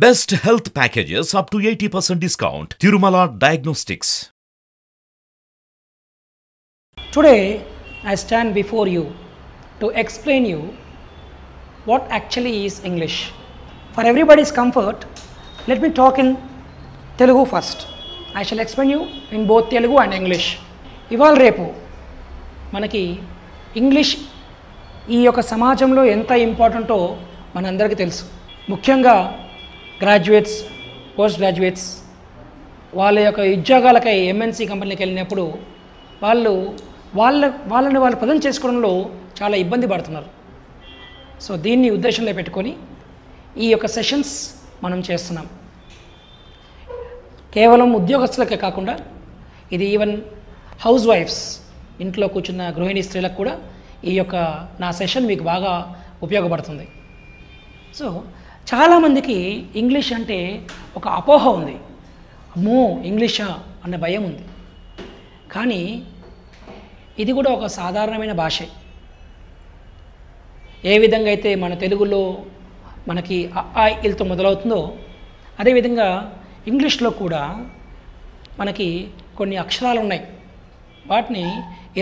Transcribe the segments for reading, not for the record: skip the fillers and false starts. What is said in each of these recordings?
Best health packages up to 80% discount. Tirumala Diagnostics. Today, I stand before you to explain you what actually is English. For everybody's comfort, let me talk in Telugu first. I shall explain you in both Telugu and English. ఇవాళ రేపు మనకి English ఈ యొక్క సమాజంలో ఎంత ఇంపార్టెంటో మనందరికీ తెలుసు. ముఖ్యంగా గ్రాడ్యుయేట్స్, పోస్ట్ గ్రాడ్యుయేట్స్ వాళ్ళ యొక్క ఉద్యోగాలకై ఎంఎన్సీ కంపెనీలకు వెళ్ళినప్పుడు వాళ్ళని పదం చేసుకోవడంలో చాలా ఇబ్బంది పడుతున్నారు. సో దీన్ని ఉద్దేశంలో పెట్టుకొని ఈ యొక్క సెషన్స్ మనం చేస్తున్నాం. కేవలం ఉద్యోగస్తులకే కాకుండా ఇది ఈవెన్ హౌస్ వైఫ్స్, ఇంట్లో కూర్చున్న గృహిణీ స్త్రీలకు కూడా ఈ యొక్క నా సెషన్ మీకు బాగా ఉపయోగపడుతుంది. సో చాలామందికి ఇంగ్లీష్ అంటే ఒక అపోహ ఉంది. అమ్మో ఇంగ్లీషా అన్న భయం ఉంది. కానీ ఇది కూడా ఒక సాధారణమైన భాషే. ఏ విధంగా అయితే మన తెలుగులో మనకి అ ఇలతో మొదలవుతుందో అదేవిధంగా ఇంగ్లీష్లో కూడా మనకి కొన్ని అక్షరాలు ఉన్నాయి. వాటిని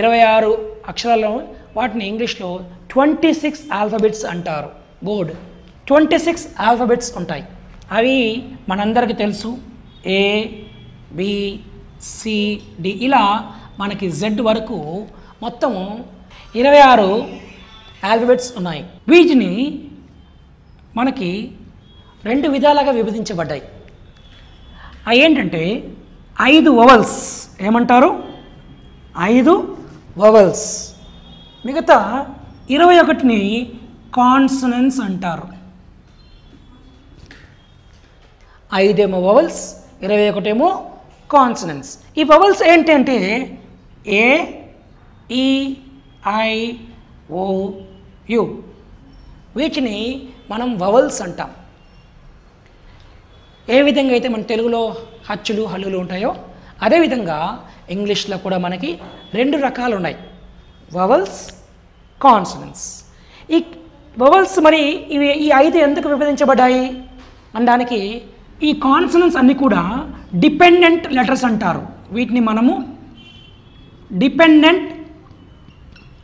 26 అక్షరాలు, వాటిని ఇంగ్లీష్లో 26 ఆల్ఫాబెట్స్ అంటారు. బోర్డ్ 26 ఆల్ఫాబెట్స్ ఉంటాయి. అవి మనందరికీ తెలుసు. ఏ, బి, సి, డి ఇలా మనకి జెడ్ వరకు మొత్తం 26 ఆల్ఫాబెట్స్ ఉన్నాయి. వీటిని మనకి 2 విధాలుగా విభజించబడ్డాయి. అవి ఏంటంటే 5 వవల్స్. ఏమంటారు? 5 వవల్స్. మిగతా 21ని కాన్సనెంట్స్ అంటారు. 5 వవల్స్, 21 కాన్సనెంట్స్. ఈ వవల్స్ ఏంటంటే ఏ, ఈ, ఐ, ఓ, యు. వీటిని మనం వవల్స్ అంటాం. ఏ విధంగా అయితే మన తెలుగులో హచ్చులు, హల్లులు ఉంటాయో అదేవిధంగా ఇంగ్లీష్లో కూడా మనకి 2 రకాలు ఉన్నాయి, వవల్స్, కాన్సనెంట్స్. ఈ వవల్స్ మరి ఈ 5 ఎందుకు విభజించబడ్డాయి అనడానికి ఈ కాన్సనెంట్స్ అన్నీ కూడా డిపెండెంట్ లెటర్స్ అంటారు. వీటిని మనము డిపెండెంట్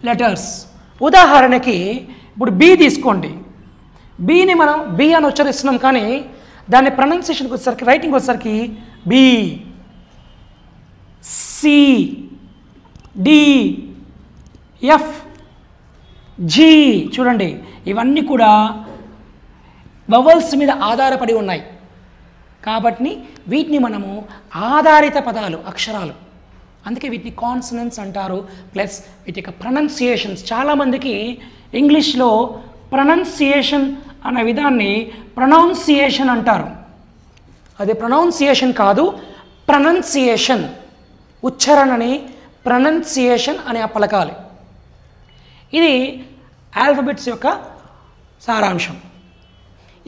లెటర్స్. ఉదాహరణకి ఇప్పుడు బి తీసుకోండి. బిని మనం బి అని ఉచ్చరిస్తున్నాం, కానీ దాని ప్రొనౌన్సియేషన్కి వచ్చేసరికి, రైటింగ్ వచ్చేసరికి B, C, D, F, G. చూడండి, ఇవన్నీ కూడా వవల్స్ మీద ఆధారపడి ఉన్నాయి. కాబట్టి వీటిని మనము ఆధారిత పదాలు, అక్షరాలు, అందుకే వీటిని కాన్సనెంట్స్ అంటారు. ప్లస్ వీటి యొక్క ప్రొనౌన్సియేషన్స్. చాలామందికి ఇంగ్లీష్లో ప్రొనౌన్సియేషన్ అనే విధాన్ని ప్రొనౌన్సియేషన్ అంటారు. అది ప్రొనౌన్సియేషన్ కాదు, ప్రొనౌన్సియేషన్. ఉచ్చారణని ప్రొనౌన్సియేషన్ అని పలకాలి. ఇది ఆల్ఫాబెట్స్ యొక్క సారాంశం.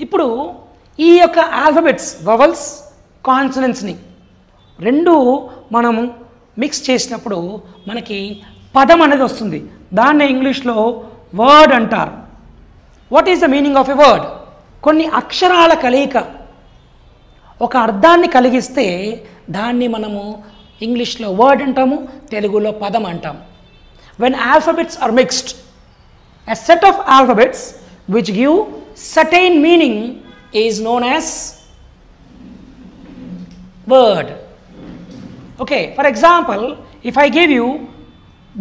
ఇప్పుడు ఈ యొక్క ఆల్ఫాబెట్స్, వవల్స్, కాన్సనెంట్స్ని 2 మనము మిక్స్ చేసినప్పుడు మనకి పదం అనేది వస్తుంది. దాన్ని ఇంగ్లీష్లో వర్డ్ అంటారు. What is the meaning of a word? కొన్ని అక్షరాల కలయిక ఒక అర్థాన్ని కలిగిస్తే దాన్ని మనము ఇంగ్లీష్లో వర్డ్ అంటాము, తెలుగులో పదం అంటాము. When alphabets are mixed, a set of alphabets which give certain meaning is known as word. Okay, for example, if I give you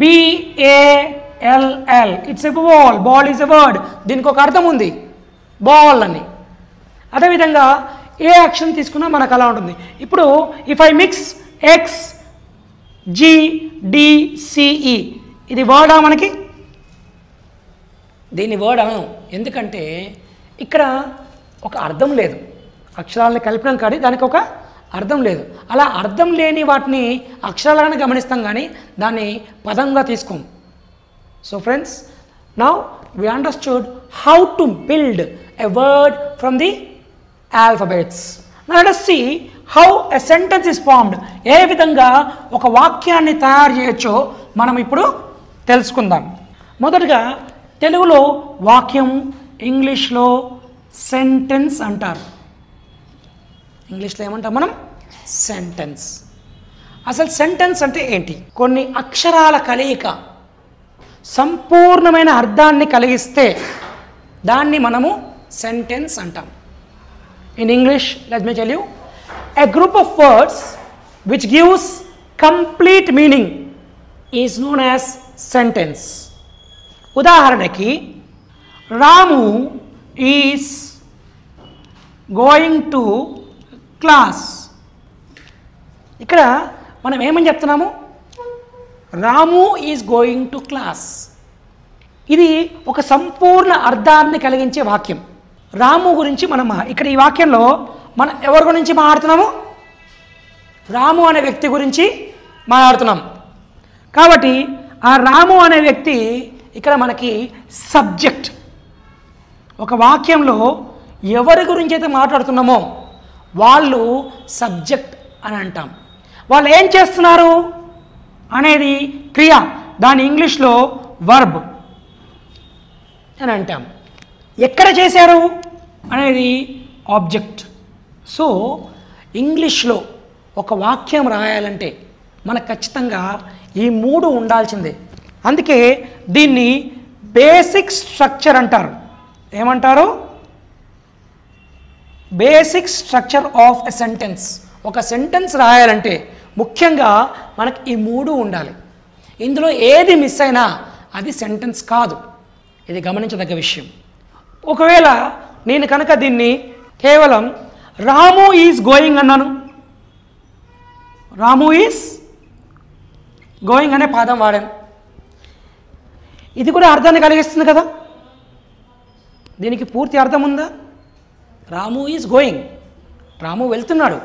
BALL, it's a ball. Ball is a word. దీనికి ఒక అర్థం ఉంది, ball అని. అదేవిధంగా ఏ అక్షరం తీసుకున్నా మనకు అలా ఉంటుంది. ఇప్పుడు ఇఫ్ ఐ మిక్స్ XGDCE, ఇది వర్డా మనకి? దీన్ని వర్డ్ అనం. ఎందుకంటే ఇక్కడ ఒక అర్థం లేదు. అక్షరాలను కలిపినాం కానీ దానికి ఒక అర్థం లేదు. అలా అర్థం లేని వాటిని అక్షరాలను గమనిస్తాం కానీ దాన్ని పదంగా తీసుకోం. So friends, now we understood how to build a word from the alphabets. Now let us see how a sentence is formed. ఏ విధంగా ఒక వాక్యాన్ని తయారు చేయొచ్చో మనం ఇప్పుడు తెలుసుకుందాం. మొదటగా తెలుగులో వాక్యం, ఇంగ్లీష్లో సెంటెన్స్ అంటారు. ఇంగ్లీష్లో ఏమంటాం మనం? సెంటెన్స్. అసలు సెంటెన్స్ అంటే ఏంటి? కొన్ని అక్షరాల కలయిక సంపూర్ణమైన అర్థాన్ని కలిగిస్తే దాన్ని మనము సెంటెన్స్ అంటాం. In English let me tell you, a group of words which gives complete meaning is known as sentence. ఉదాహరణకి రాము ఈజ్ గోయింగ్ టు క్లాస్. ఇక్కడ మనం ఏమని చెప్తున్నాము? రాము ఈజ్ గోయింగ్ టు క్లాస్. ఇది ఒక సంపూర్ణ అర్థాన్ని కలిగించే వాక్యం. రాము గురించి మనం ఇక్కడ ఈ వాక్యంలో మనం ఎవరి గురించి మాట్లాడుతున్నాము? రాము అనే వ్యక్తి గురించి మాట్లాడుతున్నాం. కాబట్టి ఆ రాము అనే వ్యక్తి ఇక్కడ మనకి సబ్జెక్ట్. ఒక వాక్యంలో ఎవరి గురించి అయితే మాట్లాడుతున్నామో వాళ్ళు సబ్జెక్ట్ అని అంటాం. వాళ్ళు ఏం చేస్తున్నారు అనేది క్రియ, దాని ఇంగ్లీష్లో వర్బ్ అని అంటాం. ఎక్కడ చేశారు అనేది ఆబ్జెక్ట్. సో ఇంగ్లీష్లో ఒక వాక్యం రాయాలంటే మనకు ఖచ్చితంగా ఈ మూడు ఉండాల్సిందే. అందుకే దీన్ని బేసిక్ స్ట్రక్చర్ అంటారు. ఏమంటారు? Basic structure of a sentence. ఒక సెంటెన్స్ రాయాలంటే ముఖ్యంగా మనకు ఈ మూడు ఉండాలి. ఇందులో ఏది మిస్ అయినా అది సెంటెన్స్ కాదు. ఇది గమనించదగ్గ విషయం. ఒకవేళ నేను కనుక దీన్ని కేవలం రాము ఈజ్ గోయింగ్ అన్నాను, రాము ఈజ్ గోయింగ్ అనే పదం వాడాను, ఇది కూడా అర్థాన్ని కలిగిస్తుంది కదా. దీనికి పూర్తి అర్థం ఉందా? రాము ఈజ్ గోయింగ్, రాము వెళ్తున్నాడు,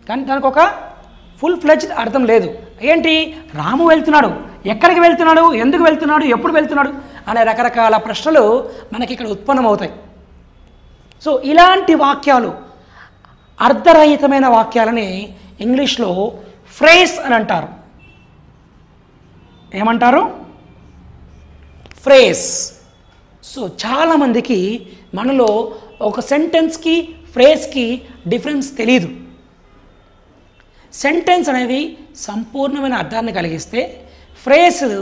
కానీ దానికి ఒక ఫుల్ ఫ్లెడ్జ్డ్ అర్థం లేదు. ఏంటి? రాము వెళ్తున్నాడు, ఎక్కడికి వెళ్తున్నాడు, ఎందుకు వెళ్తున్నాడు, ఎప్పుడు వెళ్తున్నాడు అనే రకరకాల ప్రశ్నలు మనకి ఇక్కడ ఉత్పన్నమవుతాయి. సో ఇలాంటి వాక్యాలు, అర్ధరహితమైన వాక్యాలని ఇంగ్లీష్లో ఫ్రేజ్ అని అంటారు. ఏమంటారు? ఫ్రేజ్. సో చాలామందికి మనలో ఒక సెంటెన్స్కి ఫ్రేజ్కి డిఫరెన్స్ తెలియదు. సెంటెన్స్ అనేవి సంపూర్ణమైన అర్థాన్ని కలిగిస్తే ఫ్రేజ్లు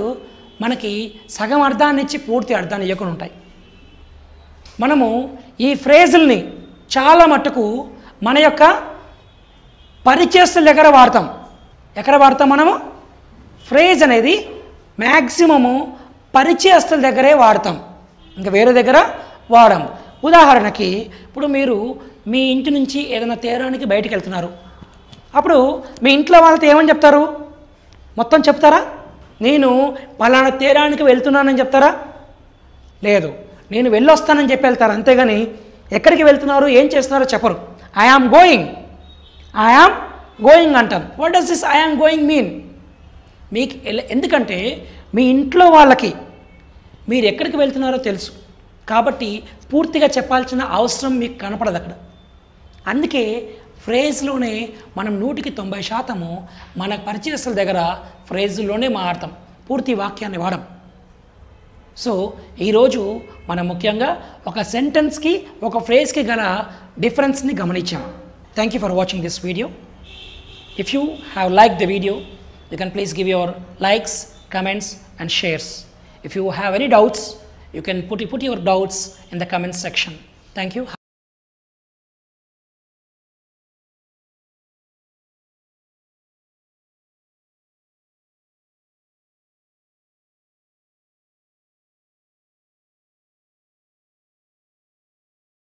మనకి సగం అర్థాన్ని ఇచ్చి పూర్తి అర్థాన్ని ఇవ్వకుండా ఉంటాయి. మనము ఈ ఫ్రేజుల్ని చాలా మట్టుకు మన యొక్క పరిచయస్తుల దగ్గర వాడతాం. ఎక్కడ వాడతాం మనము? ఫ్రేజ్ అనేది మ్యాక్సిమము పరిచయస్తుల దగ్గరే వాడతాం, ఇంకా వేరే దగ్గర వాడము. ఉదాహరణకి ఇప్పుడు మీరు మీ ఇంటి నుంచి ఏదైనా తీరానికి బయటికి వెళ్తున్నారు. అప్పుడు మీ ఇంట్లో వాళ్ళతో ఏమని చెప్తారు? మొత్తం చెప్తారా? నేను పలానా తీరానికి వెళ్తున్నానని చెప్తారా? లేదు, నేను వెళ్ళొస్తానని చెప్పి వెళ్తారు. అంతేగాని ఎక్కడికి వెళ్తున్నారు, ఏం చేస్తున్నారో చెప్పరు. I am going, I am going అంటాం. What does this I am going mean? మీకు ఎందుకంటే మీ ఇంట్లో వాళ్ళకి మీరు ఎక్కడికి వెళ్తున్నారో తెలుసు కాబట్టి పూర్తిగా చెప్పాల్సిన అవసరం మీకు కనపడదు అక్కడ. అందుకే ఫ్రేజ్లోనే మనం 100% మన పరిచయస్తుల దగ్గర ఫ్రేజుల్లోనే మాట్లాడతాం, పూర్తి వాక్యాన్ని వాడం. సో ఈరోజు మనం ముఖ్యంగా ఒక సెంటెన్స్కి ఒక ఫ్రేజ్కి గల డిఫరెన్స్ని గమనించాం. Thank you for watching this video. If you have like the video, you can please give your likes, comments and shares. If you have any doubts, you can put your doubts in the comments section. Thank you.